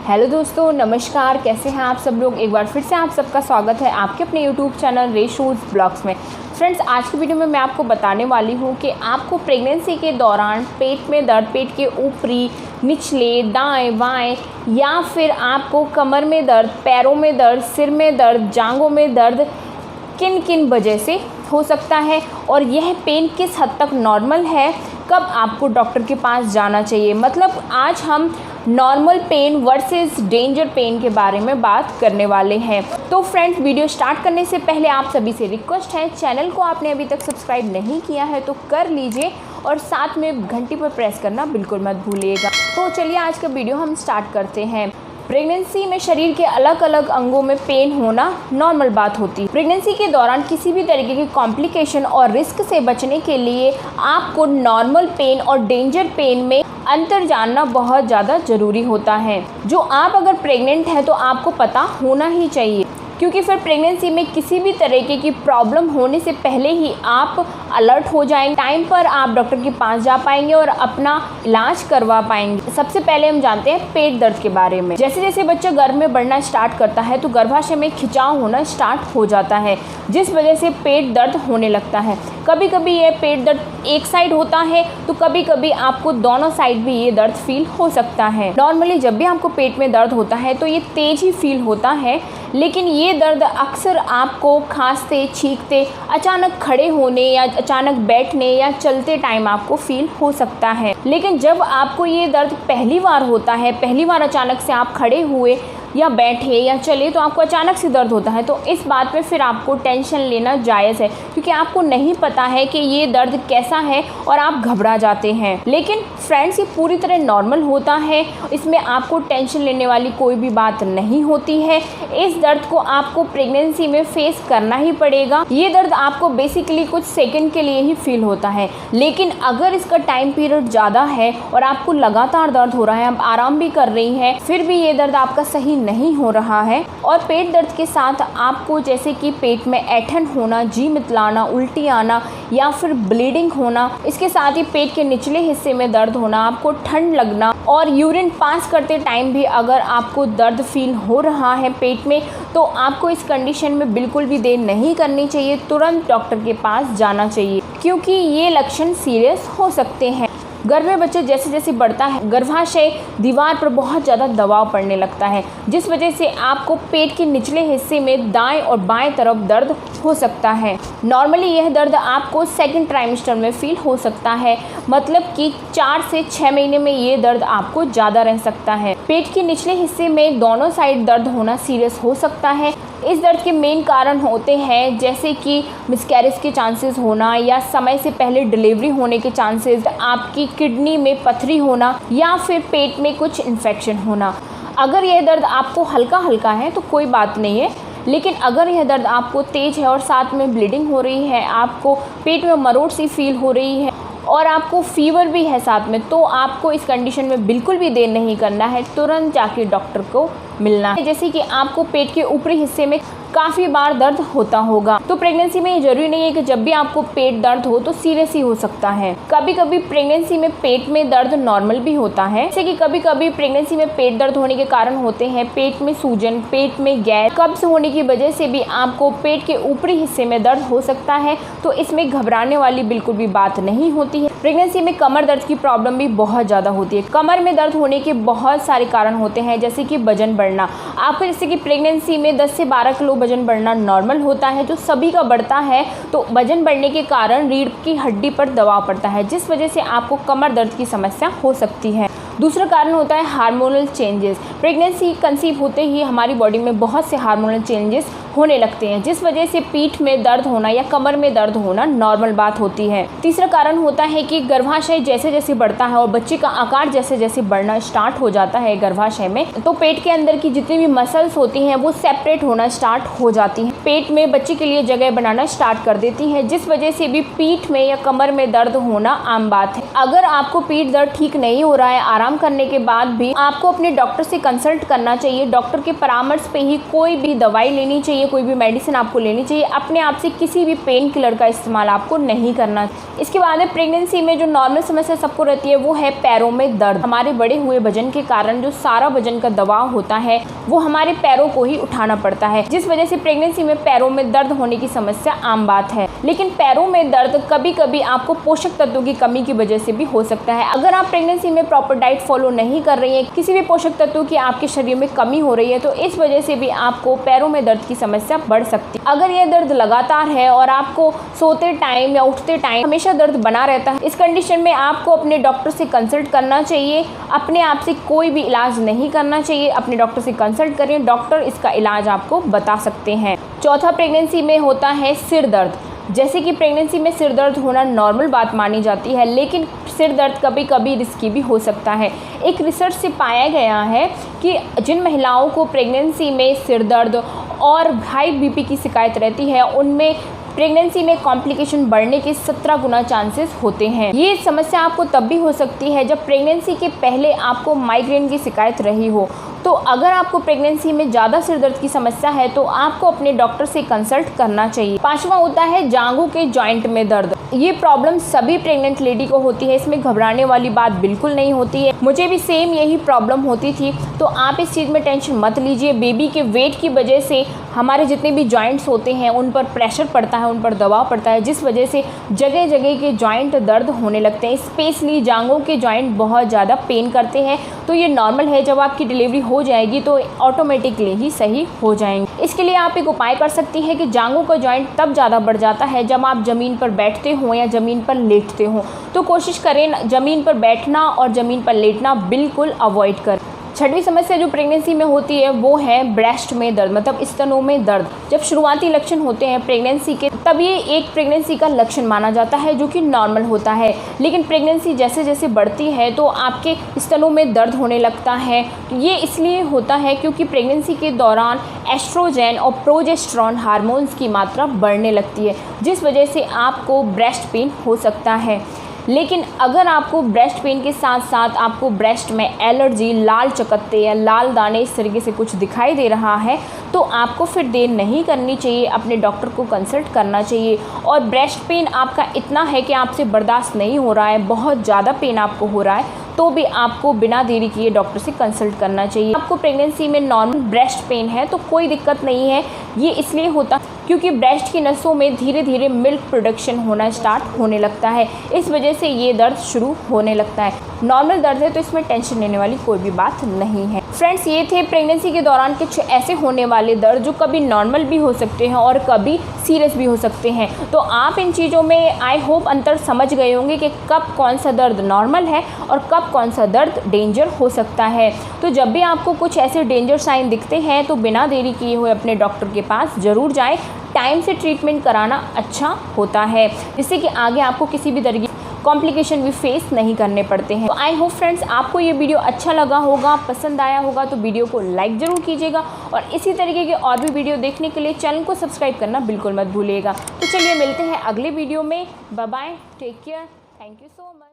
Hello दोस्तों, नमस्कार। कैसे हैं आप सब लोग। एक बार फिर से आप सबका स्वागत है आपके अपने यूट्यूब चैनल रेशूज़ ब्लॉग्स में। फ्रेंड्स, आज की वीडियो में मैं आपको बताने वाली हूँ कि आपको प्रेगनेंसी के दौरान पेट में दर्द, पेट के ऊपरी, निचले, दाएं बाएं, या फिर आपको कमर में दर्द, पैरों में दर्द, सिर में दर्द, जांघों में दर्द किन किन वजह से हो सकता है और यह पेन किस हद तक नॉर्मल है, कब आपको डॉक्टर के पास जाना चाहिए। मतलब आज हम normal pain versus danger pain के बारे में बात करने वाले हैं। तो फ्रेंड्स, वीडियो स्टार्ट करने से पहले आप सभी से रिक्वेस्ट है, चैनल को आपने अभी तक सब्सक्राइब नहीं किया है तो कर लीजिए और साथ में घंटी पर प्रेस करना बिल्कुल मत भूलिएगा। तो चलिए आज का वीडियो हम स्टार्ट करते हैं। प्रेगनेंसी में शरीर के अलग अलग अंगों में पेन होना नॉर्मल बात होती है। प्रेगनेंसी के दौरान किसी भी तरीके की कॉम्प्लिकेशन और रिस्क से बचने के लिए आपको नॉर्मल पेन और डेंजर पेन में अंतर जानना बहुत ज़्यादा ज़रूरी होता है, जो आप अगर प्रेग्नेंट हैं तो आपको पता होना ही चाहिए, क्योंकि फिर प्रेगनेंसी में किसी भी तरीके की प्रॉब्लम होने से पहले ही आप अलर्ट हो जाएंगे। टाइम पर आप डॉक्टर के पास जा पाएंगे और अपना इलाज करवा पाएंगे। सबसे पहले हम जानते हैं पेट दर्द के बारे में। जैसे जैसे बच्चा गर्भ में बढ़ना स्टार्ट करता है तो गर्भाशय में खिंचाव होना स्टार्ट हो जाता है, जिस वजह से पेट दर्द होने लगता है। कभी कभी ये पेट दर्द एक साइड होता है तो कभी कभी आपको दोनों साइड भी ये दर्द फील हो सकता है। नॉर्मली जब भी आपको पेट में दर्द होता है तो ये तेज ही फील होता है, लेकिन ये दर्द अक्सर आपको खांसते, छींकते, अचानक खड़े होने या अचानक बैठने या चलते टाइम आपको फील हो सकता है। लेकिन जब आपको ये दर्द पहली बार होता है, पहली बार अचानक से आप खड़े हुए या बैठे या चले तो आपको अचानक से दर्द होता है, तो इस बात पे फिर आपको टेंशन लेना जायज़ है, क्योंकि आपको नहीं पता है कि ये दर्द कैसा है और आप घबरा जाते हैं। लेकिन फ्रेंड्स, ये पूरी तरह नॉर्मल होता है, इसमें आपको टेंशन लेने वाली कोई भी बात नहीं होती है। इस दर्द को आपको प्रेगनेंसी में फेस करना ही पड़ेगा। ये दर्द आपको बेसिकली कुछ सेकंड के लिए ही फील होता है, लेकिन अगर इसका टाइम पीरियड ज़्यादा है और आपको लगातार दर्द हो रहा है, आप आराम भी कर रही हैं, फिर भी ये दर्द आपका सही नहीं हो रहा है और पेट दर्द के साथ आपको जैसे कि पेट में ऐंठन होना, जी मितलाना, उल्टी आना या फिर ब्लीडिंग होना, इसके साथ ही पेट के निचले हिस्से में दर्द होना, आपको ठंड लगना और यूरिन पास करते टाइम भी अगर आपको दर्द फील हो रहा है पेट में, तो आपको इस कंडीशन में बिल्कुल भी देर नहीं करनी चाहिए, तुरंत डॉक्टर के पास जाना चाहिए, क्योंकि ये लक्षण सीरियस हो सकते हैं। गर्भ में बच्चा जैसे जैसे बढ़ता है, गर्भाशय दीवार पर बहुत ज़्यादा दबाव पड़ने लगता है, जिस वजह से आपको पेट के निचले हिस्से में दाएं और बाएं तरफ दर्द हो सकता है। नॉर्मली यह दर्द आपको सेकंड ट्राइमेस्टर में फील हो सकता है, मतलब कि 4 से 6 महीने में ये दर्द आपको ज़्यादा रह सकता है। पेट के निचले हिस्से में दोनों साइड दर्द होना सीरियस हो सकता है। इस दर्द के मेन कारण होते हैं जैसे कि मिसकैरेज के चांसेस होना या समय से पहले डिलीवरी होने के चांसेस, आपकी किडनी में पथरी होना या फिर पेट में कुछ इन्फेक्शन होना। अगर यह दर्द आपको हल्का हल्का है तो कोई बात नहीं है, लेकिन अगर यह दर्द आपको तेज है और साथ में ब्लीडिंग हो रही है, आपको पेट में मरोड़ सी फील हो रही है और आपको फीवर भी है साथ में, तो आपको इस कंडीशन में बिल्कुल भी देर नहीं करना है, तुरंत जाके डॉक्टर को मिलना है। जैसे कि आपको पेट के ऊपरी हिस्से में काफ़ी बार दर्द होता होगा, तो प्रेगनेंसी में ये जरूरी नहीं है कि जब भी आपको पेट दर्द हो तो सीरियस ही हो सकता है। कभी कभी प्रेगनेंसी में पेट में दर्द नॉर्मल भी होता है, जैसे कि कभी कभी प्रेगनेंसी में पेट दर्द होने के कारण होते हैं पेट में सूजन, पेट में गैस, कब्ज होने की वजह से भी आपको पेट के ऊपरी हिस्से में दर्द हो सकता है, तो इसमें घबराने वाली बिल्कुल भी बात नहीं होती है। प्रेगनेंसी में कमर दर्द की प्रॉब्लम भी बहुत ज़्यादा होती है। कमर में दर्द होने के बहुत सारे कारण होते हैं, जैसे कि वजन बढ़ना। आपको जैसे कि प्रेगनेंसी में 10 से 12 किलो वजन बढ़ना नॉर्मल होता है, जो सभी का बढ़ता है, तो वजन बढ़ने के कारण रीढ़ की हड्डी पर दबाव पड़ता है, जिस वजह से आपको कमर दर्द की समस्या हो सकती है। दूसरा कारण होता है हार्मोनल चेंजेस। प्रेगनेंसी कंसीव होते ही हमारी बॉडी में बहुत से हार्मोनल चेंजेस होने लगते हैं, जिस वजह से पीठ में दर्द होना या कमर में दर्द होना नॉर्मल बात होती है। तीसरा कारण होता है कि गर्भाशय जैसे जैसे बढ़ता है और बच्चे का आकार जैसे जैसे बढ़ना स्टार्ट हो जाता है गर्भाशय में, तो पेट के अंदर की जितनी भी मसल्स होती हैं वो सेपरेट होना स्टार्ट हो जाती हैं, पेट में बच्चे के लिए जगह बनाना स्टार्ट कर देती हैं, जिस वजह से भी पीठ में या कमर में दर्द होना आम बात है। अगर आपको पीठ दर्द ठीक नहीं हो रहा है, आराम करने के बाद भी आपको अपने डॉक्टर से कंसल्ट करना चाहिए। डॉक्टर के परामर्श पे ही कोई भी दवाई लेनी चाहिए, चाहिए, कोई भी मेडिसिन आपको लेनी चाहिए। अपने आप से किसी भी पेन किलर का इस्तेमाल आपको नहीं करना। इसके बाद में प्रेगनेंसी में जो नॉर्मल समस्या सबको रहती है वो है पैरों में दर्द। हमारे बढ़े हुए वजन के कारण जो सारा वजन का दबाव होता है वो हमारे पैरों को ही उठाना पड़ता है, जिस वजह से प्रेगनेंसी में पैरों में दर्द होने की समस्या आम बात है। लेकिन पैरों में दर्द कभी कभी आपको पोषक तत्वों की कमी की वजह से भी हो सकता है। अगर आप प्रेगनेंसी में प्रॉपर डाइट फॉलो नहीं कर रही हैं, किसी भी पोषक तत्वों की आपके शरीर में कमी हो रही है, तो इस वजह से भी आपको पैरों में दर्द की समस्या बढ़ सकती है। अगर यह दर्द लगातार है और आपको सोते टाइम या उठते टाइम हमेशा दर्द बना रहता है, इस कंडीशन में आपको अपने डॉक्टर से कंसल्ट करना चाहिए। अपने आप से कोई भी इलाज नहीं करना चाहिए, अपने डॉक्टर से कंसल्ट करें, डॉक्टर इसका इलाज आपको बता सकते हैं। चौथा, प्रेगनेंसी में होता है सिर दर्द। जैसे कि प्रेगनेंसी में सिर दर्द होना नॉर्मल बात मानी जाती है, लेकिन सिर दर्द कभी कभी रिस्की भी हो सकता है। एक रिसर्च से पाया गया है कि जिन महिलाओं को प्रेगनेंसी में सिर दर्द और हाई बीपी की शिकायत रहती है, उनमें प्रेगनेंसी में कॉम्प्लिकेशन बढ़ने के 17 गुना चांसेस होते हैं। ये समस्या आपको तब भी हो सकती है जब प्रेगनेंसी के पहले आपको माइग्रेन की शिकायत रही हो। तो अगर आपको प्रेगनेंसी में ज़्यादा सिर दर्द की समस्या है तो आपको अपने डॉक्टर से कंसल्ट करना चाहिए। पांचवा होता है जांघों के जॉइंट में दर्द। ये प्रॉब्लम सभी प्रेग्नेंट लेडी को होती है, इसमें घबराने वाली बात बिल्कुल नहीं होती है। मुझे भी सेम यही प्रॉब्लम होती थी, तो आप इस चीज़ में टेंशन मत लीजिए। बेबी के वेट की वजह से हमारे जितने भी जॉइंट्स होते हैं उन पर प्रेशर पड़ता है, उन पर दबाव पड़ता है, जिस वजह से जगह जगह के जॉइंट दर्द होने लगते हैं। स्पेशली जांघों के जॉइंट बहुत ज़्यादा पेन करते हैं। तो ये नॉर्मल है, जब आपकी डिलीवरी हो जाएगी तो ऑटोमेटिकली ही सही हो जाएंगे। इसके लिए आप एक उपाय कर सकती हैं कि जांघों का जॉइंट तब ज़्यादा बढ़ जाता है जब आप ज़मीन पर बैठते हो या ज़मीन पर लेटते हो। तो कोशिश करें ज़मीन पर बैठना और ज़मीन पर लेटना बिल्कुल अवॉइड करें। छठवीं समस्या जो प्रेगनेंसी में होती है वो है ब्रेस्ट में दर्द, मतलब स्तनों में दर्द। जब शुरुआती लक्षण होते हैं प्रेगनेंसी के, तब ये एक प्रेगनेंसी का लक्षण माना जाता है जो कि नॉर्मल होता है। लेकिन प्रेगनेंसी जैसे जैसे बढ़ती है तो आपके स्तनों में दर्द होने लगता है। ये इसलिए होता है क्योंकि प्रेगनेंसी के दौरान एस्ट्रोजन और प्रोजेस्टेरॉन हार्मोन्स की मात्रा बढ़ने लगती है, जिस वजह से आपको ब्रेस्ट पेन हो सकता है। लेकिन अगर आपको ब्रेस्ट पेन के साथ साथ आपको ब्रेस्ट में एलर्जी, लाल चकत्ते या लाल दाने इस तरीके से कुछ दिखाई दे रहा है, तो आपको फिर देर नहीं करनी चाहिए, अपने डॉक्टर को कंसल्ट करना चाहिए। और ब्रेस्ट पेन आपका इतना है कि आपसे बर्दाश्त नहीं हो रहा है, बहुत ज़्यादा पेन आपको हो रहा है, तो भी आपको बिना देरी किए डॉक्टर से कंसल्ट करना चाहिए। आपको प्रेगनेंसी में नॉर्मल ब्रेस्ट पेन है तो कोई दिक्कत नहीं है। ये इसलिए होता क्योंकि ब्रेस्ट की नसों में धीरे धीरे मिल्क प्रोडक्शन होना स्टार्ट होने लगता है, इस वजह से ये दर्द शुरू होने लगता है। नॉर्मल दर्द है तो इसमें टेंशन लेने वाली कोई भी बात नहीं है। फ्रेंड्स, ये थे प्रेगनेंसी के दौरान कुछ ऐसे होने वाले दर्द जो कभी नॉर्मल भी हो सकते हैं और कभी सीरियस भी हो सकते हैं। तो आप इन चीज़ों में आई होप अंतर समझ गए होंगे कि कब कौन सा दर्द नॉर्मल है और कब कौन सा दर्द डेंजर हो सकता है। तो जब भी आपको कुछ ऐसे डेंजर साइन दिखते हैं तो बिना देरी किए हुए अपने डॉक्टर के पास ज़रूर जाएं। टाइम से ट्रीटमेंट कराना अच्छा होता है, जिससे कि आगे आपको किसी भी तरह की कॉम्प्लिकेशन भी फेस नहीं करने पड़ते हैं। तो आई होप फ्रेंड्स आपको ये वीडियो अच्छा लगा होगा, पसंद आया होगा, तो वीडियो को लाइक ज़रूर कीजिएगा और इसी तरीके के और भी वीडियो देखने के लिए चैनल को सब्सक्राइब करना बिल्कुल मत भूलिएगा। तो चलिए मिलते हैं अगले वीडियो में। Bye bye, take care, thank you so much.